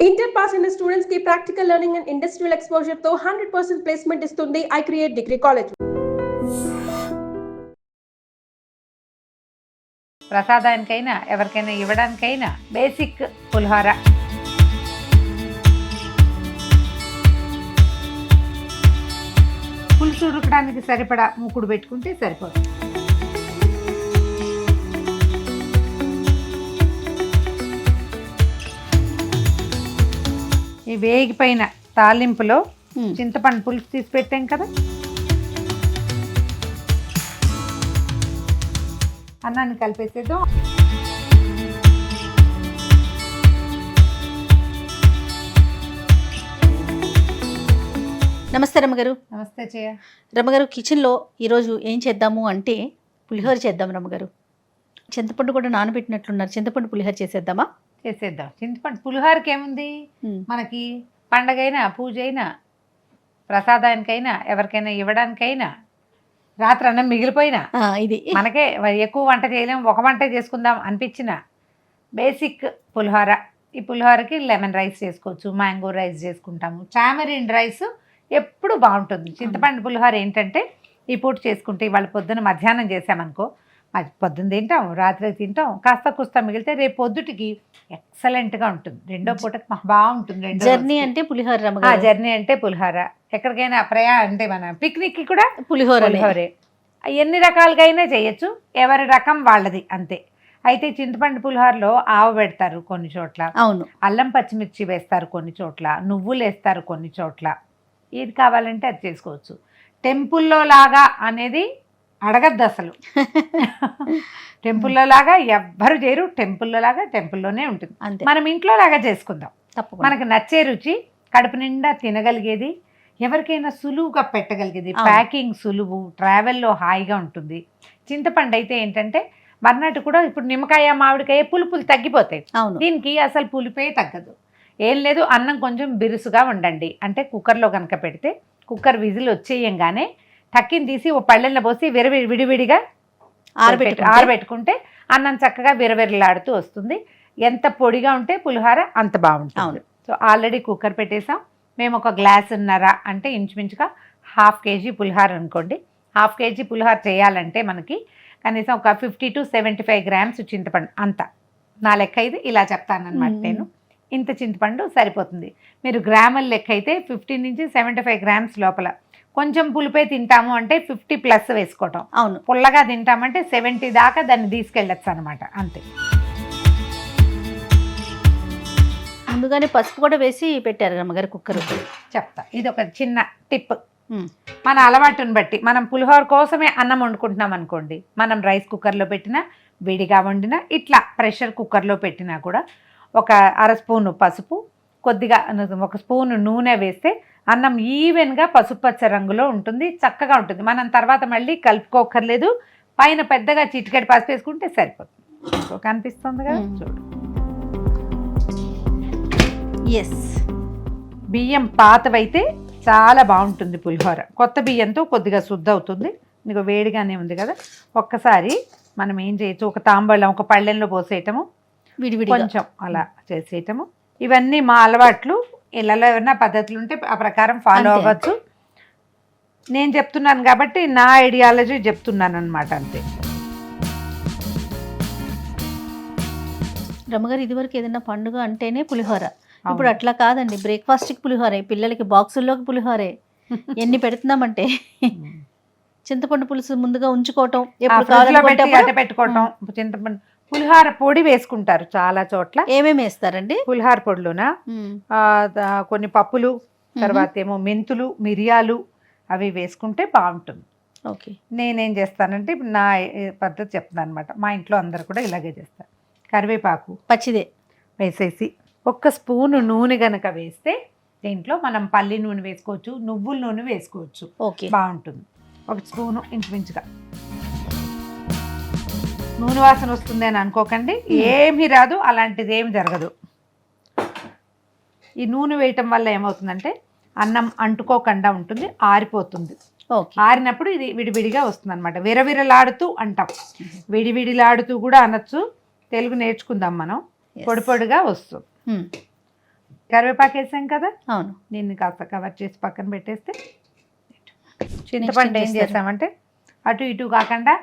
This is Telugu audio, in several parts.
ఇంటర్ పాస్ అయిన స్టూడెంట్స్ కి practical learning and industrial exposure తో 100% ప్లేస్మెంట్ ఇస్తుంది ఐ క్రియేట్ డిగ్రీ కాలేజ్. ప్రసాదానికైనా ఎవరికైనా ఇవ్వడానికైనా బేసిక్ పులిహోర. పులుసు ఉడకడానికి సరిపడా మూకుడు పెట్టుకుంటే సరిపోతుంది. ఈ వేగిపోయిన తాలింపులో చింతపండు పులుసు తీసి పెట్టాం కదా, అన్నాన్ని కలిపేసేద్దాం. నమస్తే రమ్మగారు. నమస్తే చేయ. రమ్మగారు, కిచెన్లో ఈరోజు ఏం చేద్దాము అంటే పులిహోర చేద్దాం రమ్మగారు. చింతపండు కూడా నానబెట్టినట్లున్నారు, చింతపండు పులిహోర చేసేద్దామా? చేసేద్దాం. చింతపండు పులిహోరకి ఏముంది, మనకి పండగైనా పూజ అయినా ప్రసాదానికైనా ఎవరికైనా ఇవ్వడానికైనా రాత్రి అన్నం మిగిలిపోయినా ఇది మనకే ఎక్కువ వంట చేయలేము, ఒక వంట చేసుకుందాం అనిపించిన బేసిక్ పులిహోర. ఈ పులిహోరకి లెమన్ రైస్ చేసుకోవచ్చు, మ్యాంగో రైస్ చేసుకుంటాము, టామరిన్ రైస్ ఎప్పుడు బాగుంటుంది. చింతపండు పులిహోర ఏంటంటే ఈ పూట చేసుకుంటే ఇవాళ పొద్దున మధ్యాహ్నం చేసామనుకో, పొద్దున్న తింటాం, రాత్రికి తింటాం, కాస్త కుస్తా మిగిలితే రేపు పొద్దుటికి ఎక్సలెంట్గా ఉంటుంది. రెండో పూటకి బాగుంటుంది. జర్నీ అంటే పులిహోర. జర్నీ అంటే పులిహోర. ఎక్కడికైనా అంటే మన పిక్నిక్కి కూడా పులిహోరే. ఎన్ని రకాలుగా అయినా చేయొచ్చు, ఎవరి రకం వాళ్ళది అంతే. అయితే చింతపండు పులిహోరలో ఆవు పెడతారు కొన్ని చోట్ల, అవును, అల్లం పచ్చిమిర్చి వేస్తారు కొన్ని చోట్ల, నువ్వులు వేస్తారు కొన్ని చోట్ల. ఏది కావాలంటే అది చేసుకోవచ్చు. టెంపుల్లో లాగా అనేది అడగద్దు అసలు. టెంపుల్లో లాగా ఎవ్వరు చేయరు, టెంపుల్లో లాగా టెంపుల్లోనే ఉంటుంది. మనం ఇంట్లో లాగా చేసుకుందాం, మనకు నచ్చే రుచి, కడుపు నిండా తినగలిగేది, ఎవరికైనా సులువుగా పెట్టగలిగేది, ప్యాకింగ్ సులువు, ట్రావెల్లో హాయిగా ఉంటుంది. చింతపండు అయితే ఏంటంటే మర్నాటి కూడా ఇప్పుడు నిమ్మకాయ మామిడికాయ పులుపులు తగ్గిపోతాయి, దీనికి అసలు పులిపే తగ్గదు. ఏం లేదు, అన్నం కొంచెం బిరుసుగా ఉండండి అంటే కుక్కర్లో కనుక పెడితే కుక్కర్ విజిల్ వచ్చేయంగానే టక్కిని తీసి ఓ పళ్ళెల్లో పోసి విడివిడిగా ఆరబెట్టుకుంటే అన్నం చక్కగా విరవిరలాడుతూ వస్తుంది. ఎంత పొడిగా ఉంటే పులిహోర అంత బాగుంటుంది. సో ఆల్రెడీ కుక్కర్ పెట్టేసాం. మేము ఒక గ్లాసున్నర అంటే ఇంచుమించుగా 1/2 kg పులిహోర అనుకోండి. 1/2 kg పులిహోర చేయాలంటే మనకి కనీసం ఒక 50 to 75 grams చింతపండు, అంత నా లెక్క ఇది ఇలా చెప్తానమాట నేను. ఇంత చింతపండు సరిపోతుంది. మీరు గ్రాముల లెక్క అయితే 50 నుంచి 75 grams లోపల. కొంచెం పులిపే తింటాము అంటే 50+ వేసుకోవటం, అవును. పుల్లగా తింటామంటే 70 దాకా దాన్ని తీసుకెళ్ళచ్చు అనమాట, అంతే. ముందుగానే పసుపు కూడా వేసి పెట్టారు రమ్మగారు కుక్కర్. చెప్తా, ఇది ఒక చిన్న టిప్. మన అలవాటుని బట్టి మనం పులిహోర కోసమే అన్నం వండుకుంటున్నాం అనుకోండి, మనం రైస్ కుక్కర్లో పెట్టినా, విడిగా వండినా, ఇట్లా ప్రెషర్ కుక్కర్లో పెట్టినా కూడా ఒక 1/2 స్పూను పసుపు, కొద్దిగా 1 స్పూను నూనె వేస్తే అన్నం ఈవెన్గా పసుపచ్చ రంగులో ఉంటుంది, చక్కగా ఉంటుంది. మనం తర్వాత మళ్ళీ కలుపుకోకర్లేదు. పైన పెద్దగా చిటికెడు పసుపు వేసుకుంటే సరిపోతుంది. కనిపిస్తుంది కదా, చూడు. ఎస్, బియ్యం పాతవైతే చాలా బాగుంటుంది పులిహోర, కొత్త బియ్యంతో కొద్దిగా శుద్ధ అవుతుంది. నీకు వేడిగానే ఉంది కదా, ఒక్కసారి మనం ఏం చేయొచ్చు, ఒక తాంబళ్ళం ఒక పళ్ళెంలో పోసేయటము, కొంచెం అలా చేసేయటము. ఇవన్నీ మా అలవాట్లు. ఇళ్ళలో ఏమైనా పద్ధతులు ఉంటే ఆ ప్రకారం ఫాలో అవ్వచ్చు. నేను చెప్తున్నాను కాబట్టి నా ఐడియాలజీ చెప్తున్నాను అనమాట, అంతే. రమ్మగారు, ఇదివరకు ఏదైనా పండుగ అంటేనే పులిహోర, ఇప్పుడు అట్లా కాదండి. బ్రేక్ఫాస్ట్కి పులిహోరే, పిల్లలకి బాక్సుల్లోకి పులిహోరే. ఎన్ని పెడుతున్నామంటే చింతపండు పులుసు ముందుగా ఉంచుకోవటం, పెట్టుకోవటం. చింతపండు పులిహోర పొడి వేసుకుంటారు చాలా చోట్ల. ఏమేమి వేస్తారండి పులిహోర పొడిలోన? కొన్ని పప్పులు, తర్వాత ఏమో మెంతులు, మిరియాలు, అవి వేసుకుంటే బాగుంటుంది. ఓకే. నేనేం చేస్తానంటే ఇప్పుడు నా పద్ధతి చెప్తాను అనమాట. మా ఇంట్లో అందరు కూడా ఇలాగే చేస్తారు. కరివేపాకు పచ్చిదే వేసేసి 1 స్పూను నూనె గనక వేస్తే దీంట్లో మనం పల్లి నూనె వేసుకోవచ్చు, నువ్వుల నూనె వేసుకోవచ్చు, బాగుంటుంది. 1 స్పూను ఇంచుమించుగా. నూనె వాసన వస్తుంది అని అనుకోకండి, ఏమీ రాదు, అలాంటిది ఏమి జరగదు. ఈ నూనె వేయటం వల్ల ఏమవుతుందంటే అన్నం అంటుకోకుండా ఉంటుంది, ఆరిపోతుంది. ఆరినప్పుడు ఇది విడివిడిగా వస్తుంది అనమాట. విరవిరలాడుతూ అంటాం, విడివిడిలాడుతూ కూడా అనొచ్చు. తెలుగు నేర్చుకుందాం మనం. పొడి పొడిగా వస్తుంది. కరివేపాకు వేసాం కదా, అవును. దీన్ని కాస్త కవర్ చేసి పక్కన పెట్టేస్తే చింతపండు ఏం చేసామంటే అటు ఇటు కాకుండా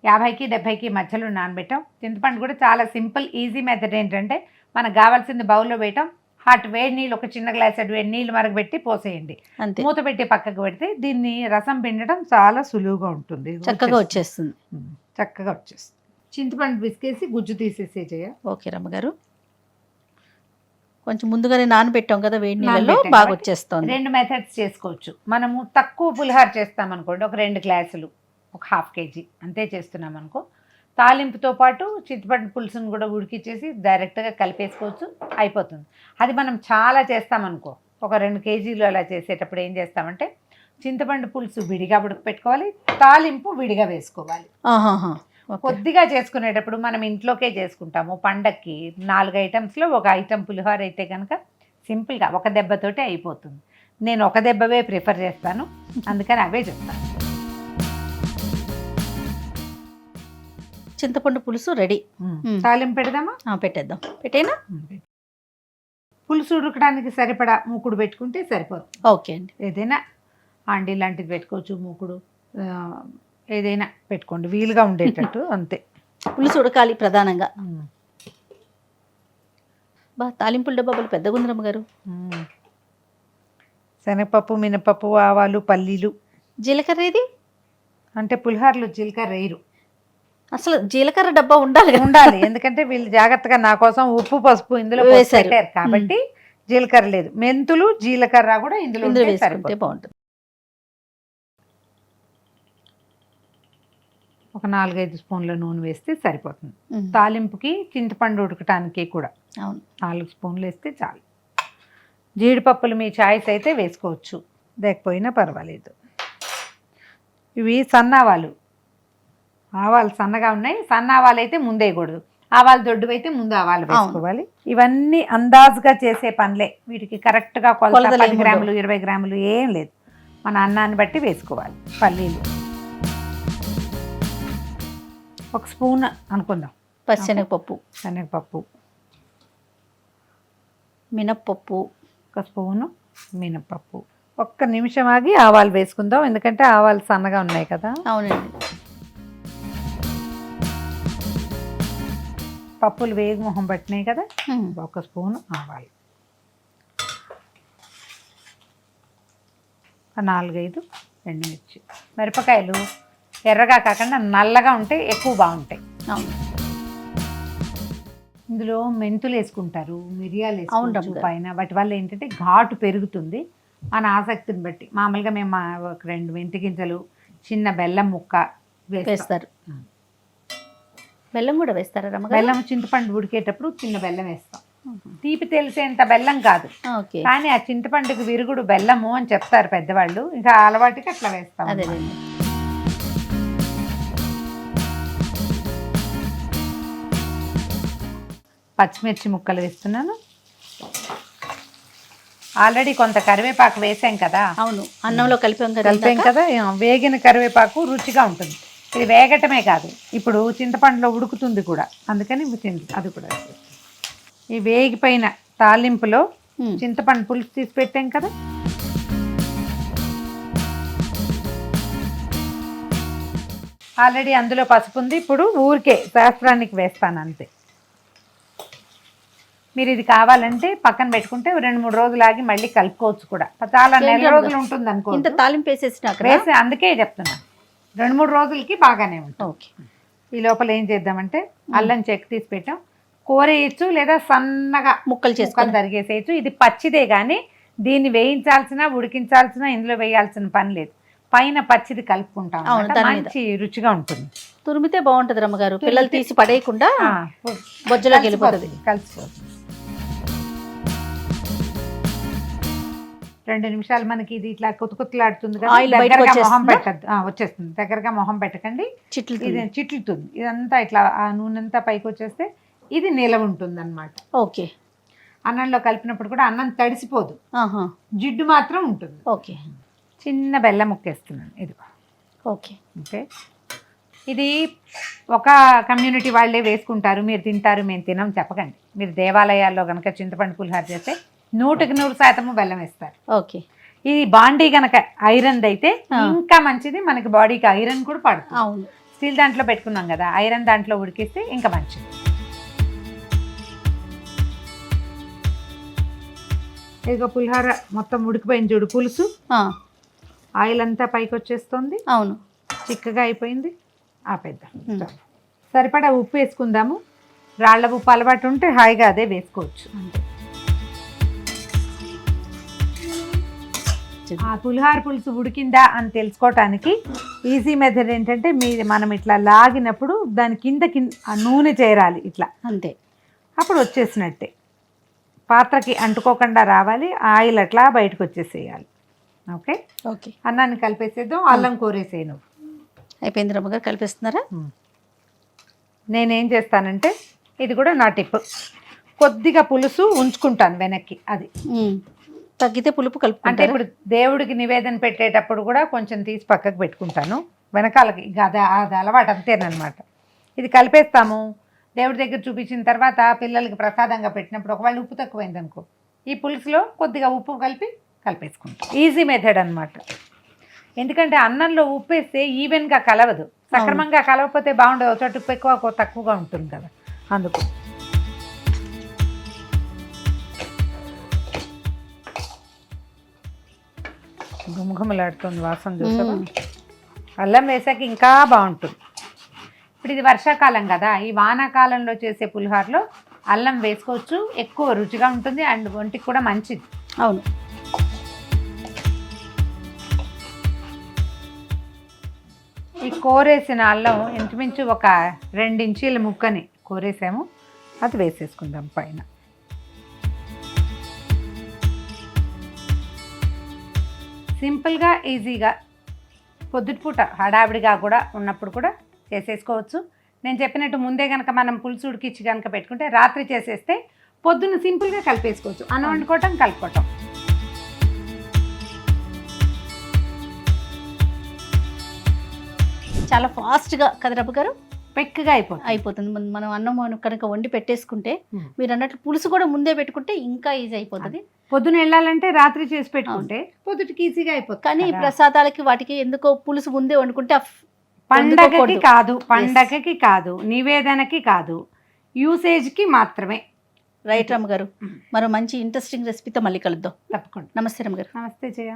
50కి 70కి మధ్యలో నానబెట్టాం. చింతపండు కూడా చాలా సింపుల్ ఈజీ మెథడ్ ఏంటంటే మనకు కావాల్సింది బౌల్లో వేయటం, హాట్ వేడి నీళ్ళు ఒక చిన్న గ్లాస్ వేడి నీళ్ళు మరగబెట్టి పోసేయండి, మూత పెట్టి పక్కకు పెడితే దీన్ని రసం పిండడం చాలా సులువుగా ఉంటుంది, చక్కగా వచ్చేస్తుంది. చక్కగా వచ్చేస్తుంది. చింతపండు పిసికేసి గుజ్జు తీసేసే చేయ. ఓకే రమ్మగారు, కొంచెం ముందుగానే నానబెట్టాం కదా వేడి నీళ్ళలో, బాగా వచ్చేస్తుంది. 2 మెథడ్స్ చేసుకోవచ్చు. మనము తక్కువ పులిహార చేస్తామనుకోండి, ఒక 2 గ్లాసులు, ఒక 1/2 kg అంతే చేస్తున్నాం అనుకో, తాలింపుతో పాటు చింతపండు పులుసును కూడా ఉడికిచ్చేసి డైరెక్ట్గా కలిపేసుకోవచ్చు, అయిపోతుంది. అది మనం చాలా చేస్తామనుకో, ఒక 2 kgలు అలా చేసేటప్పుడు ఏం చేస్తామంటే చింతపండు పులుసు విడిగా ఉడకపెట్టుకోవాలి, తాలింపు విడిగా వేసుకోవాలి. కొద్దిగా చేసుకునేటప్పుడు మనం ఇంట్లోకే చేసుకుంటాము, పండక్కి 4 ఐటమ్స్లో ఒక ఐటెం పులిహోర అయితే కనుక సింపుల్గా ఒక దెబ్బతోటే అయిపోతుంది. నేను ఒక దెబ్బవే ప్రిఫర్ చేస్తాను, అందుకని అవే చెప్తాను. చింతపండు పులుసు రెడీ. తాలింపు పెడదామా? పెట్టేద్దాం. పెట్టేనా? పులుసు ఉడకడానికి సరిపడా మూకుడు పెట్టుకుంటే సరిపోతుంది. ఓకే అండి. ఏదైనా అండి లాంటిది పెట్టుకోవచ్చు, మూకుడు ఏదైనా పెట్టుకోండి వీలుగా ఉండేటట్టు అంతే. పులుసు ఉడకాలి ప్రధానంగా. తాలింపుల డబ్బా పెద్దగా ఉంది రమ్మగారు. శనగపప్పు, మినపప్పు, ఆవాలు, పల్లీలు. జీలకర్ర ఏది? అంటే పులిహోరలో జీలకర్ర వేయరు. అసలు జీలకర్ర డబ్బా ఉండాలి ఎందుకంటే వీళ్ళు జాగ్రత్తగా నా కోసం ఉప్పు పసుపు ఇందులో వేసారు కాబట్టి జీలకర్ర లేదు. మెంతులు జీలకర్ర కూడా ఇందులో వేసుకుంటే బాగుంటుంది. ఒక 4-5 స్పూన్ల నూనె వేస్తే సరిపోతుంది. తాలింపుకి చింతపండు ఉడకటానికి కూడా 4 స్పూన్లు వేస్తే చాలు. జీడిపప్పులు మీ చాయిస్ అయితే వేసుకోవచ్చు, లేకపోయినా పర్వాలేదు. ఇవి సన్నావాలు, ఆవాలు సన్నగా ఉన్నాయి. సన్నావాలు అయితే ముందే వేయకూడదు, ఆవాలు దొడ్డు అయితే ముందు ఆవాలు వేసుకోవాలి. ఇవన్నీ అందాజుగా చేసే పనులే, వీటికి కరెక్ట్గా కొలత 10 గ్రాములు 20 గ్రాములు ఏం లేదు, మన అన్నాన్ని బట్టి వేసుకోవాలి. పల్లీలు 1 స్పూన్ అనుకుందాం, శనగపప్పు, మినప్పప్పు 1 స్పూను, మినపప్పు. 1 నిమిషం ఆగి ఆవాలు వేసుకుందాం, ఎందుకంటే ఆవాలు సన్నగా ఉన్నాయి కదా. అవునండి. పప్పులు వేగి మొహం పట్టినాయి కదా, 1 స్పూను ఆవాలు, 4-5 ఎండుమిర్చి. మిరపకాయలు ఎర్రగా కాకుండా నల్లగా ఉంటే ఎక్కువ బాగుంటాయి. ఇందులో మెంతులు వేసుకుంటారు, మిరియాలు వేసుకుంటారు పైన, వాటి వల్ల ఏంటంటే ఘాటు పెరుగుతుంది. మన ఆసక్తిని బట్టి మామూలుగా మేము ఒక 2 మెంతి గింజలు, చిన్న బెల్లం ముక్క వేస్తారు. బెల్లం కూడా వేస్తారా రమ్మగారు? బెల్లం చింతపండు ఉడికేటప్పుడు చిన్న బెల్లం వేస్తాం. తీపి తెలిసేంత బెల్లం కాదు, కానీ ఆ చింతపండుకి విరుగుడు బెల్లము అని చెప్తారు పెద్దవాళ్ళు, ఇంకా అలవాటుకి అట్లా వేస్తాం. పచ్చిమిర్చి ముక్కలు వేస్తున్నాను. ఆల్రెడీ కొంత కరివేపాకు వేసాం కదా. అవును, అన్నంలో కలిపాం కదా. వేగిన కరివేపాకు రుచిగా ఉంటుంది. ఇది వేగటమే కాదు, ఇప్పుడు చింతపండులో ఉడుకుతుంది కూడా, అందుకని అది కూడా. ఈ వేగిపోయిన తాలింపులో చింతపండు పులుసు తీసి పెట్టాం కదా, ఆల్రెడీ అందులో పసుపు ఉంది. ఇప్పుడు ఊరికే శాస్త్రానికి వేస్తాను అంతే. మీరు ఇది కావాలంటే పక్కన పెట్టుకుంటే 2-3 రోజులు ఆగి మళ్ళీ కలుపుకోవచ్చు కూడా, చాలా నెల రోజులు ఉంటుంది అనుకో. తాలింపు వేసి అందుకే చెప్తున్నా, 2-3 రోజులకి బాగానే ఉంటుంది. ఓకే. ఈ లోపల ఏం చేద్దామంటే అల్లం చెక్క తీసి పెట్టాం, కూర వేయచ్చు లేదా సన్నగా ముక్కలు చేసుకొని తరిగేసేయచ్చు. ఇది పచ్చిదే కానీ దీన్ని వేయించాల్సిన ఉడికించాల్సిన ఇందులో వేయాల్సిన పని లేదు, పైన పచ్చిది కలుపుకుంటాం, మంచి రుచిగా ఉంటుంది. తురిమితే బాగుంటుంది రమ్మగారు, పిల్లలు తీసి పడేయకుండా బొజ్జలోకి వెళ్ళిపోతుంది, కలిసిపోతుంది. 2 నిమిషాలు మనకి ఇది ఇట్లా కుతుకుతులాడుతుంది కదా, దగ్గరగా మొహం పెట్టద్దు, వచ్చేస్తుంది. దగ్గరగా మొహం పెట్టకండి, ఇది చిట్లుతుంది. ఇదంతా ఇట్లా ఆ నూనె అంతా పైకి వచ్చేస్తే ఇది నిలవ ఉంటుంది అన్నమాట. ఓకే. అన్నంలో కలిపినప్పుడు కూడా అన్నం తడిసిపోదు, జిడ్డు మాత్రం ఉంటుంది. ఓకే. చిన్న బెల్లం ముక్కేస్తున్నాను ఇది. ఓకే. ఓకే. ఇది ఒక కమ్యూనిటీ వాళ్ళే వేసుకుంటారు, మీరు తింటారు మేము తినం చెప్పకండి. మీరు దేవాలయాల్లో కనుక చింతపండు పులిహోర చేస్తే 100% బెల్లం వేస్తారు. ఓకే. ఇది బాండీ గనక ఐరన్ అయితే ఆ. ఇంకా మంచిది, మనకి బాడీకి ఐరన్ కూడా పడుతుంది. అవును. స్టీల్ దాంట్లో పెట్టుకున్నాం కదా, ఐరన్ దాంట్లో ఉడికిస్తే ఇంకా మంచిది. ఇక పులిహోర మొత్తం ఉడికిపోయింది చూడు, పులుసు ఆ, ఆయిల్ అంతా పైకి వచ్చేస్తుంది, అవును. చిక్కగా అయిపోయింది. ఆపేద్దాం. ఉమ్. చాలు. సరిపడా ఉప్పు వేసుకుందాము. రాళ్ళ ఉప్పు అలవాటు ఉంటే హాయిగా అదే వేసుకోవచ్చు. ఆ పులిహోర పులుసు ఉడికిందా అని తెలుసుకోవటానికి ఈజీ మెథడ్ ఏంటంటే, మనం ఇట్లా లాగినప్పుడు దాని కింద ఆ నూనె చేరాలి ఇట్లా, అంతే. అప్పుడు వచ్చేసినట్టే. పాత్రకి అంటుకోకుండా రావాలి, ఆయిల్ అట్లా బయటకు వచ్చేసేయాలి. ఓకే. ఓకే. అన్నాన్ని కలిపేసేద్దాం. అల్లం కూరేసేయి నువ్వు. అయిపోయింది రమ్మగారు, కలిపేస్తున్నారా? నేనేం చేస్తానంటే, ఇది కూడా నా టిప్, కొద్దిగా పులుసు ఉంచుకుంటాను వెనక్కి. అది తగ్గితే పులుపు అంటే కలుపుకుంటారా? ఇప్పుడు దేవుడికి నివేదన పెట్టేటప్పుడు కూడా కొంచెం తీసి పక్కకు పెట్టుకుంటాను వెనకాలకి. ఇక అది అలవాటు అంతేనమాట. ఇది కలిపేస్తాము. దేవుడి దగ్గర చూపించిన తర్వాత పిల్లలకి ప్రసాదంగా పెట్టినప్పుడు ఒకవేళ ఉప్పు తక్కువైంది అనుకో, ఈ పులుసులో కొద్దిగా ఉప్పు కలిపేసుకుంటాం. ఈజీ మెథడ్ అనమాట. ఎందుకంటే అన్నంలో ఉప్పు వేస్తే ఈవెన్గా కలవదు, సక్రమంగా కలవకపోతే బాగుండదు. ఒక చోట ఉప్పు ఎక్కువ తక్కువగా ఉంటుంది కదా, అందుకు. గుమగుమలాడుతుంది వాసన చూసావా? అల్లం వేసాక ఇంకా బాగుంటుంది. ఇప్పుడు ఇది వర్షాకాలం కదా, ఈ వానాకాలంలో చేసే పులిహోరలో అల్లం వేసుకోవచ్చు, ఎక్కువ రుచిగా ఉంటుంది అండ్ ఒంటికి కూడా మంచిది. అవును. ఈ కోరేసిన అల్లం ఇంచుమించు ఒక 2 ఇంచీల ముక్కని కోరేసాము, అది వేసేసుకుందాం పైన. సింపుల్గా ఈజీగా పొద్దుటిపూట హడావిడిగా కూడా ఉన్నప్పుడు కూడా చేసేసుకోవచ్చు. నేను చెప్పినట్టు ముందే కనుక మనం పులుసు ఉడికిచ్చి కనుక పెట్టుకుంటే రాత్రి చేసేస్తే పొద్దున్న సింపుల్గా కలిపేసుకోవచ్చు. అన్నం వండుకోవటం, కలుపుకోవటం. చాలా ఫాస్ట్గా కదా రబ్బు గారు, పెక్కగా అయిపోతుంది. మనం అన్నం కనుక వండి పెట్టేసుకుంటే, మీరు అన్నట్లు పులుసు కూడా ముందే పెట్టుకుంటే ఇంకా ఈజీ అయిపోతుంది. పొద్దున వెళ్ళాలంటే రాత్రి చేసి పెట్టుకుంటే పొద్దుటికి ఈజీగా అయిపోతుంది. కానీ ప్రసాదాలకి వాటికి ఎందుకో పులుసు ముందే వండుకుంటే పండగకి కాదు, నివేదనకి కాదు, యూసేజ్కి మాత్రమే. రైట్ రమ్మ గారు, మరో మంచి ఇంట్రెస్టింగ్ రెసిపీతో మళ్ళీ కలుద్దాం. తప్పకుండా. నమస్తే రమ్మ గారు. నమస్తే జయ.